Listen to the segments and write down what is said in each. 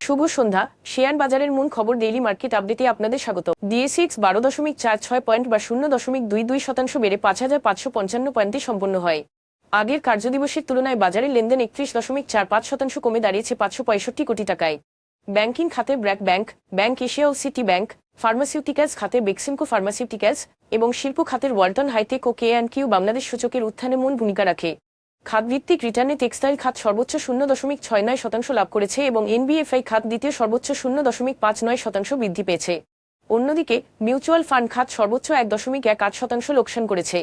শুভ সন্ধ্যা। Share বাজারের মূল খবর ডেইলি মার্কেট আপডেটে আপনাদের স্বাগত। ডিএসইএক্স 12.46 পয়েন্ট বা 0.22% বেড়ে 5,555 পয়েন্টে সম্পন্ন হয়। আগের কার্যদিবসের তুলনায় বাজারের লেনদেন 31.45% কমে দাঁড়িয়েছে 565 কোটি টাকায়। ব্যাংকিং খাতে ব্র্যাক ব্যাংক, ব্যাংক এশিয়া ও সিটি ব্যাংক, ফার্মাসিউটিক্যালস খাতে বেক্সিমকো ফার্মাসিউটিক্যালস এবং শিল্প খাতের ওয়ালটন হাইটেক ও K&Q বাংলাদেশ সূচকের উত্থানে মূল ভূমিকা রাখে। খাতভিত্তিক রিটার্নে টেক্সটাইল খাত সর্বোচ্চ 0.69% লাভ করেছে এবং এনবিএফআই খাত দ্বিতীয় সর্বোচ্চ 0.59% বৃদ্ধি পেয়েছে। অন্যদিকে মিউচুয়াল ফান্ড খাত সর্বোচ্চ 1.18% লোকসান করেছে।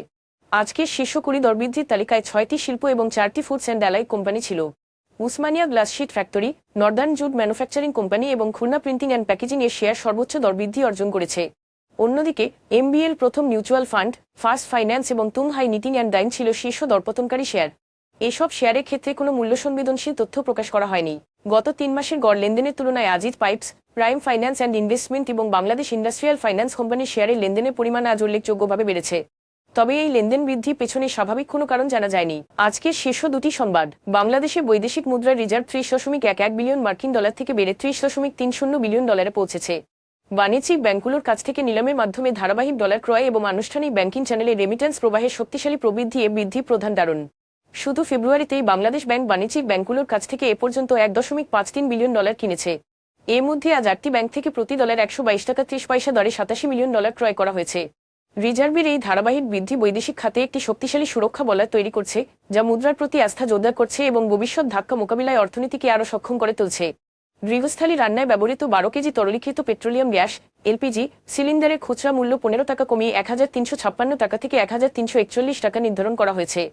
আজকের শীর্ষ 20 দরবৃদ্ধির তালিকায় 6টি শিল্প এবং 4টি ফুডস অ্যান্ড অ্যালাই কোম্পানি ছিল। Usmania glass sheet factory, northern jute manufacturing company এবং খুলনা প্রিন্টিং অ্যান্ড প্যাকেজিং এর শেয়ার সর্বোচ্চ দরবৃদ্ধি অর্জন করেছে। অন্যদিকে এমবিএল প্রথম মিউচুয়াল ফান্ড, ফার্স্ট ফাইন্যান্স এবং তুং হাই নিটিং অ্যান্ড ডাইন ছিল শীর্ষ দরপতনকারী শেয়ার। এসব শেয়ারের ক্ষেত্রে কোনো মূল্য সংবেদনশীল তথ্য প্রকাশ করা হয়নি। গত 3 মাসের গড় লেনদেনের তুলনায় Aziz pipes, prime finance and investment এবং বাংলাদেশ ইন্ডাস্ট্রিয়াল ফাইন্যান্স কোম্পানির শেয়ারের লেনদেনের পরিমাণ আজ উল্লেখযোগ্যভাবে বেড়েছে। তবে এই লেনদেন বৃদ্ধি পেছনে স্বাভাবিক কোনো কারণ জানা যায়নি। আজকের শীর্ষ দুটি সংবাদ: বাংলাদেশে বৈদেশিক মুদ্রার রিজার্ভ 30.11 বিলিয়ন মার্কিন ডলার থেকে বেড়ে 30.30 বিলিয়ন ডলারে পৌঁছেছে। বাণিজ্যিক ব্যাংকগুলোর কাছ থেকে নিলামের মাধ্যমে ধারাবাহিক ডলার ক্রয় এবং আনুষ্ঠানিক ব্যাংকিং চ্যানেলে রেমিটেন্স প্রবাহের শক্তিশালী প্রবৃদ্ধি এ বৃদ্ধি প্রধান কারণ। শুধু ফেব্রুয়ারিতেই বাংলাদেশ ব্যাংক বাণিজ্যিক ব্যাংকগুলোর কাছ থেকে এ পর্যন্ত 1.53 বিলিয়ন ডলার কিনেছে। এর মধ্যে আজ 8টি ব্যাংক থেকে প্রতি ডলার 122 টাকা 30 পয়সা দরে 87 মিলিয়ন ডলার ক্রয় করা হয়েছে। রিজার্ভের এই ধারাবাহিক বৃদ্ধি বৈদেশিক খাতে একটি শক্তিশালী সুরক্ষা বলয় তৈরি করছে, যা মুদ্রার প্রতি আস্থা জোরদার করছে এবং ভবিষ্যৎ ধাক্কা মোকাবিলায় অর্থনীতিকে আরও সক্ষম করে তুলছে। গৃহস্থালী রান্নায় ব্যবহৃত 12 কেজি তরলীকৃত পেট্রোলিয়াম গ্যাস এলপিজি সিলিন্ডারের খুচরা মূল্য 15 টাকা কমিয়ে 1356 টাকা থেকে 1341 টাকা নির্ধারণ করা হয়েছে।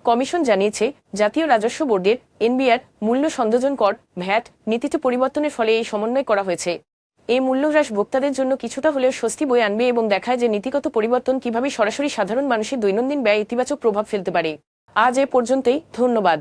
কমিশন জানিয়েছে, জাতীয় রাজস্ব বোর্ডের এনবিআর মূল্য সংযোজন কর ভ্যাট নীতিতে পরিবর্তনের ফলে এই সমন্বয় করা হয়েছে। এই মূল্যহ্রাস ভোক্তাদের জন্য কিছুটা হলেও স্বস্তি বয়ে আনবে এবং দেখায় যে নীতিগত পরিবর্তন কিভাবে সরাসরি সাধারণ মানুষের দৈনন্দিন ব্যয়ে ইতিবাচক প্রভাব ফেলতে পারে। আজ এ পর্যন্তই, ধন্যবাদ।